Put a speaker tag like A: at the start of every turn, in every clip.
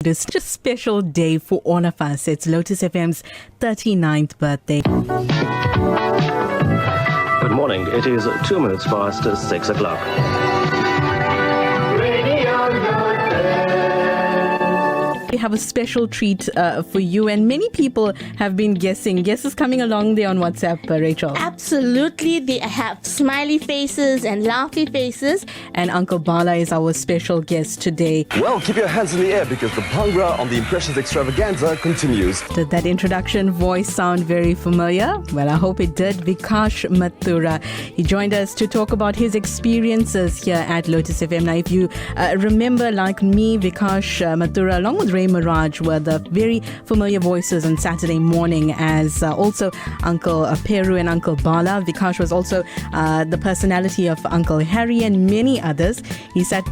A: It's just a special day for all of us. It's Lotus FM's 39th birthday.
B: Good morning. It is 2 minutes past 6 o'clock.
A: We have a special treat for you, and many people have been guessing. Guesses coming along there on WhatsApp, Rachel.
C: Absolutely. They have smiley faces and laughy faces.
A: And Uncle Bala is our special guest today.
D: Well, keep your hands in the air because the Bhangra on the Impressions Extravaganza continues.
A: Did that introduction voice sound very familiar? Well, I hope it did. Vikash Mathura. He joined us to talk about his experiences here at Lotus FM. Now, if you remember, like me, Vikash Mathura, along with Ray Miraj, were the very familiar voices on Saturday morning as also Uncle Peru and Uncle Bala. Vikash was also the personality of Uncle Harry and many others. He sat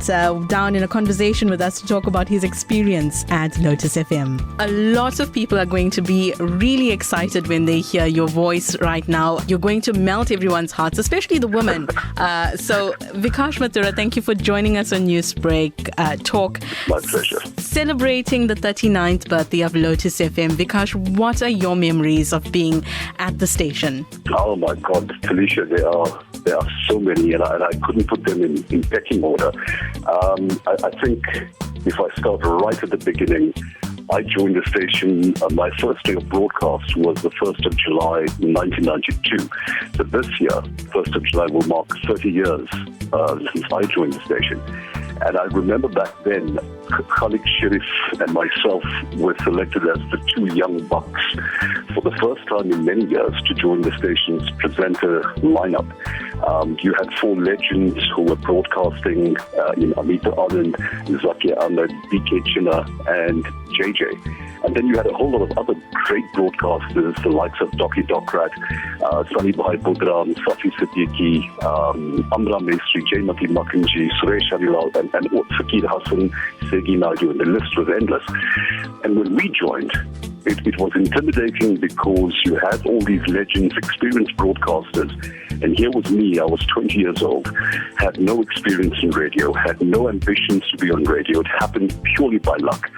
A: down in a conversation with us to talk about his experience at Lotus FM. A lot of people are going to be really excited when they hear your voice right now. You're going to melt everyone's hearts, especially the women. So Vikash Mathura, thank you for joining us on Newsbreak Talk.
E: My pleasure.
A: Celebrating the 39th birthday of Lotus FM. Vikash, what are your memories of being at the station?
E: Oh my God, Talisha, there are so many, and I couldn't put them in pecking order. I think if I start right at the beginning, I joined the station, my first day of broadcast was the 1st of July 1992. So this year, 1st of July will mark 30 years since I joined the station. And I remember back then, Khalid Sharif and myself were selected as the two young bucks for the first time in many years to join the station's presenter lineup. You had four legends who were broadcasting in Amita Anand, Zakia Ahmed, BK Chinna, and JJ. And then you had a whole lot of other great broadcasters, the likes of Doki Dokrat, Sunny Bhai Budram, Safi Siddiqui, Amra Mestri, Jaymati Makanji, Suresh Arilal, and Fakir Hassan, Segi NAIDOO, and the list was endless. And when we joined, it was intimidating because you had all these legends, experienced broadcasters, and here was me, I was 20 years old, had no experience in radio, had no ambitions to be on radio. It happened purely by luck.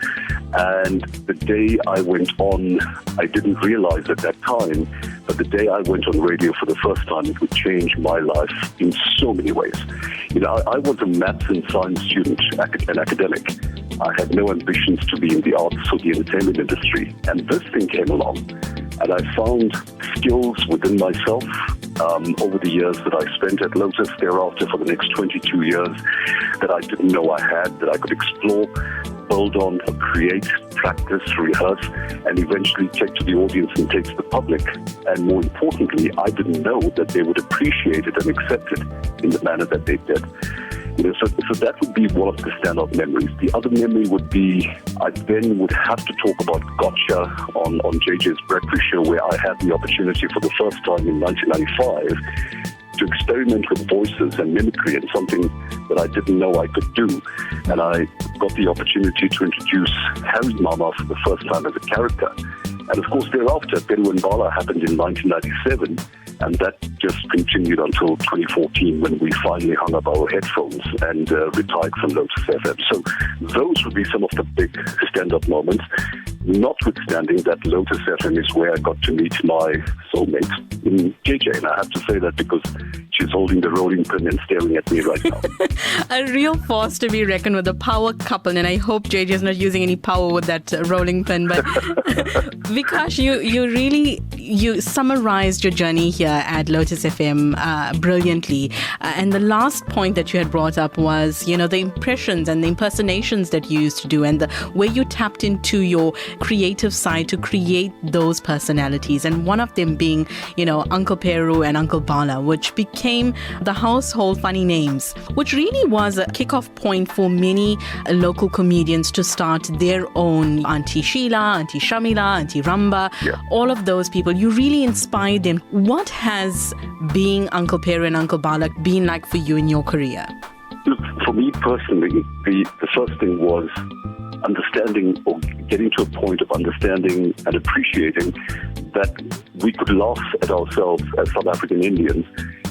E: And the day I went on, I didn't realize at that time, but the day I went on radio for the first time, it would change my life in so many ways. You know, I was a maths and science student, an academic. I had no ambitions to be in the arts or the entertainment industry. And this thing came along, and I found skills within myself over the years that I spent at Lotus thereafter for the next 22 years that I didn't know I had, that I could explore, build on, create, practice, rehearse, and eventually take to the audience and take to the public. And more importantly, I didn't know that they would appreciate it and accept it in the manner that they did. You know, so that would be one of the standout memories. The other memory would be I then would have to talk about Gotcha on JJ's breakfast show, where I had the opportunity for the first time in 1995 to experiment with voices and mimicry, and something that I didn't know I could do. And I got the opportunity to introduce Harry Mama for the first time as a character. And of course, thereafter, Peru and Bala happened in 1997, and that just continued until 2014 when we finally hung up our headphones and retired from Lotus FM. So those would be some of the big stand-up moments, notwithstanding that Lotus FM is where I got to meet my soulmate in JJ. And I have to say that because she's holding the rolling pin and staring at me right now.
A: A real force to be reckoned with, a power couple, and I hope JJ is not using any power with that rolling pin. But Vikash, you summarized your journey here at Lotus FM brilliantly. And the last point that you had brought up was, you know, the impressions and the impersonations that you used to do, and the way you tapped into your creative side to create those personalities. And one of them being, you know, Uncle Peru and Uncle Bala, which became the household funny names, which really was a kickoff point for many local comedians to start their own. Auntie Sheila, Auntie Shamila, Auntie Ramba, all of those people. You really inspired them. What has being Uncle Peru and Uncle Bala been like for you in your career?
E: Look, for me personally, the first thing was understanding, or getting to a point of understanding and appreciating that we could laugh at ourselves as South African Indians,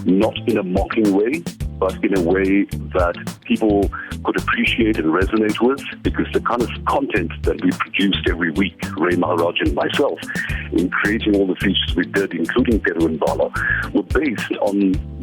E: not in a mocking way, but in a way that people could appreciate and resonate with, because the kind of content that we produced every week, Ray Maharaj and myself, in creating all the features we did, including Peru and Bala, were based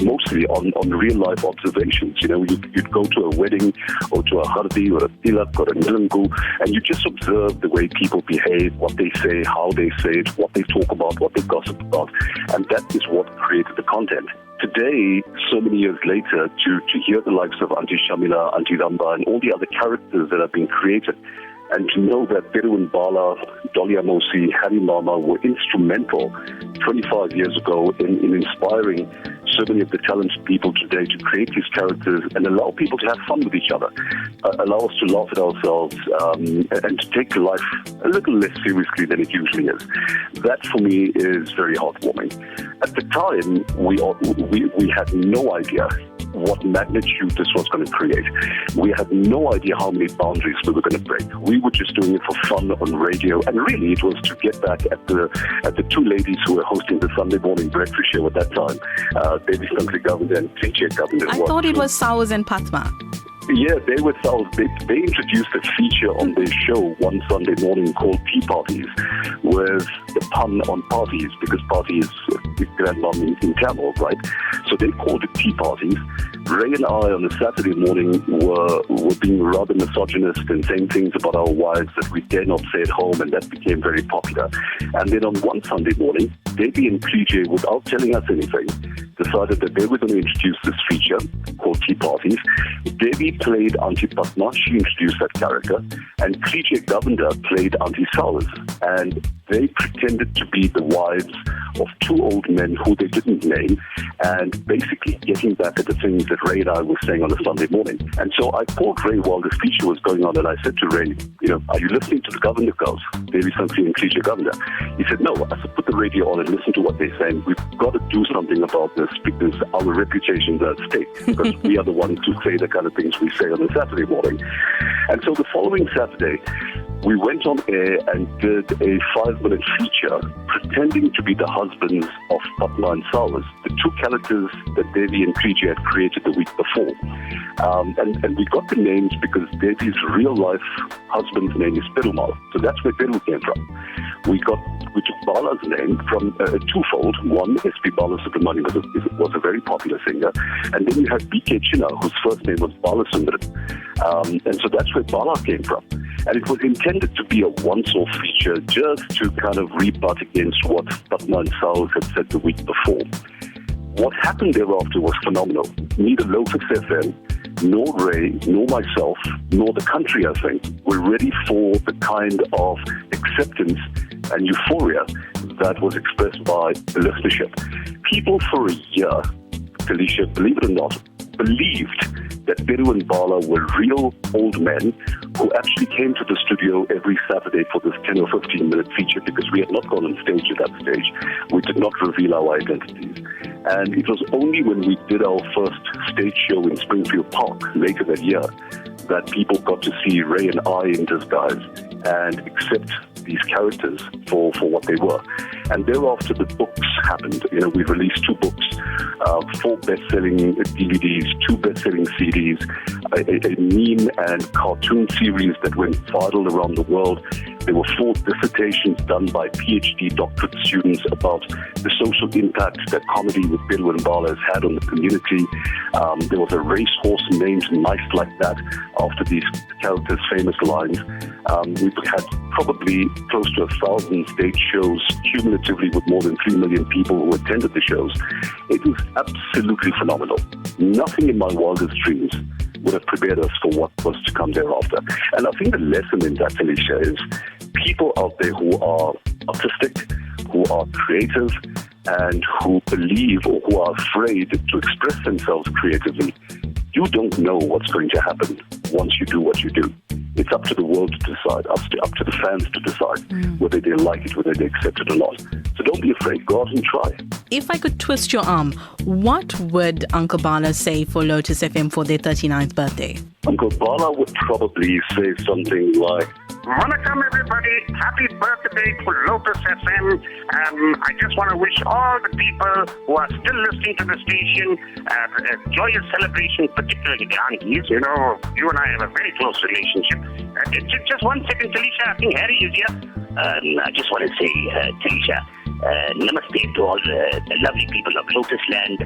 E: mostly on real-life observations. You'd go to a wedding or to a hardi or a tilak or a nilangu, and you just observe the way people behave, what they say, how they say it, what they talk about, what they gossip about, and that is what created the content. Today, so many years later, to hear the likes of Auntie Shamila, Auntie Ramba, and all the other characters that have been created, and to know that Peru and Bala, Dolly Amosi, Harry Mama were instrumental 25 years ago in inspiring so many of the talented people today to create these characters and allow people to have fun with each other, allow us to laugh at ourselves, and to take life a little less seriously than it usually is. That, for me, is very heartwarming. At the time, we had no idea what magnitude this was going to create. We had no idea how many boundaries we were going to break. We were just doing it for fun on radio, and really it was to get back at the two ladies who were hosting the Sunday morning breakfast show at that time, Devi Sankri Governor and TJ Governor.
A: I thought it was Sauz and Patma.
E: Yeah, they were South. They introduced a feature on their show one Sunday morning called Tea Parties, with the pun on parties, because party is grandmom in Tamil, right? So they called it Tea Parties. Ray and I on a Saturday morning were being rather misogynist and saying things about our wives that we dare not say at home, and that became very popular. And then on one Sunday morning, Debbie and PJ, without telling us anything, decided that they were going to introduce this feature called Tea Parties. Debbie played Auntie Patma, she introduced that character, and PJ Govender played Auntie Sauz, and they pretended to be the wives of two old men who they didn't name, and basically getting back at the things that Ray and I were saying on a Sunday morning. And so I called Ray while this feature was going on, and I said to Ray, are you listening to the Governor girls, Devi Sankri and PJ Govender? He said, no. I said, put the radio on and listen to what they're saying. We've got to do something about this, because our reputations are at stake, because we are the ones who say the kind of things we say on a Saturday morning. And so the following Saturday, we went on air and did a 5-minute feature pretending to be the husbands of Patma and Sauz, the two characters that Devi and PJ had created the week before. And we got the names because Devi's real-life husband's name is Perumal. So that's where Peru came from. We took Bala's name from twofold. One, S.P. Bala Subramanian was a very popular singer. And then you had B.K. Chinna, whose first name was Balasundram. And so that's where Bala came from. And it was intended to be a once-off feature, just to kind of rebut against what Patma and Sauz had said the week before. What happened thereafter was phenomenal. Neither Lotus FM, nor Ray, nor myself, nor the country, I think, were ready for the kind of acceptance and euphoria that was expressed by the listenership. People for a year, TALISHA, believe it or not, believed that Peru and Bala were real old men who actually came to the studio every Saturday for this 10 or 15-minute feature, because we had not gone on stage at that stage. We did not reveal our identities. And it was only when we did our first stage show in Springfield Park later that year that people got to see Ray and I in disguise and accept these characters for what they were. And thereafter, the books happened. We released 2 books, 4 best-selling DVDs, 2 best-selling CDs, a meme and cartoon series that went viral around the world. There were 4 dissertations done by PhD doctorate students about the social impact that comedy with Peru and Bala has had on the community. There was a racehorse named Nice Like That, after these characters' famous lines. We've had probably close to 1,000 stage shows, cumulatively with more than 3 million people who attended the shows. It was absolutely phenomenal. Nothing in my wildest dreams would have prepared us for what was to come thereafter. And I think the lesson in that, Alicia, is people out there who are artistic, who are creative, and who believe or who are afraid to express themselves creatively, you don't know what's going to happen once you do what you do. It's up to the world to decide, up to the fans to decide whether they like it, whether they accept it or not. So don't be afraid, go out and try.
A: If I could twist your arm, what would Uncle Bala say for Lotus FM for their 39th birthday?
E: Uncle Bala would probably say something like,
F: Welcome everybody. Happy birthday to Lotus FM. I just want to wish all the people who are still listening to the station a joyous celebration, particularly the aunties. You know, you and I have a very close relationship. Just 1 second, Talisha. I think Harry is here.
G: I just want to say, Talisha, namaste to all the lovely people of Lotus Land.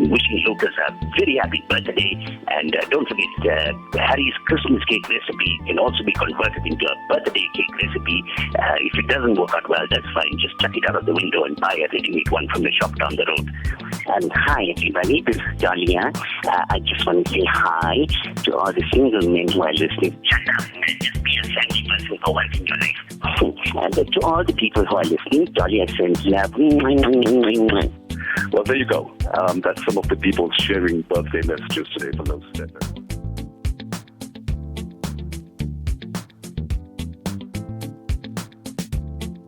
G: Wishing Lotus a very happy birthday. And don't forget, Harry's Christmas cake recipe can also be converted into a birthday cake recipe. If it doesn't work out well, that's fine. Just chuck it out of the window and buy a ready-made one from the shop down the road. Hi, everybody. This is Dahlia. I just want to say hi to all the single men who are listening. Shut up, man. Just be a sandy person for once in your life. And to all the people who are listening, Dahlia sends love.
E: Well, there you go. That's some of the people sharing birthday messages today for Lotus FM.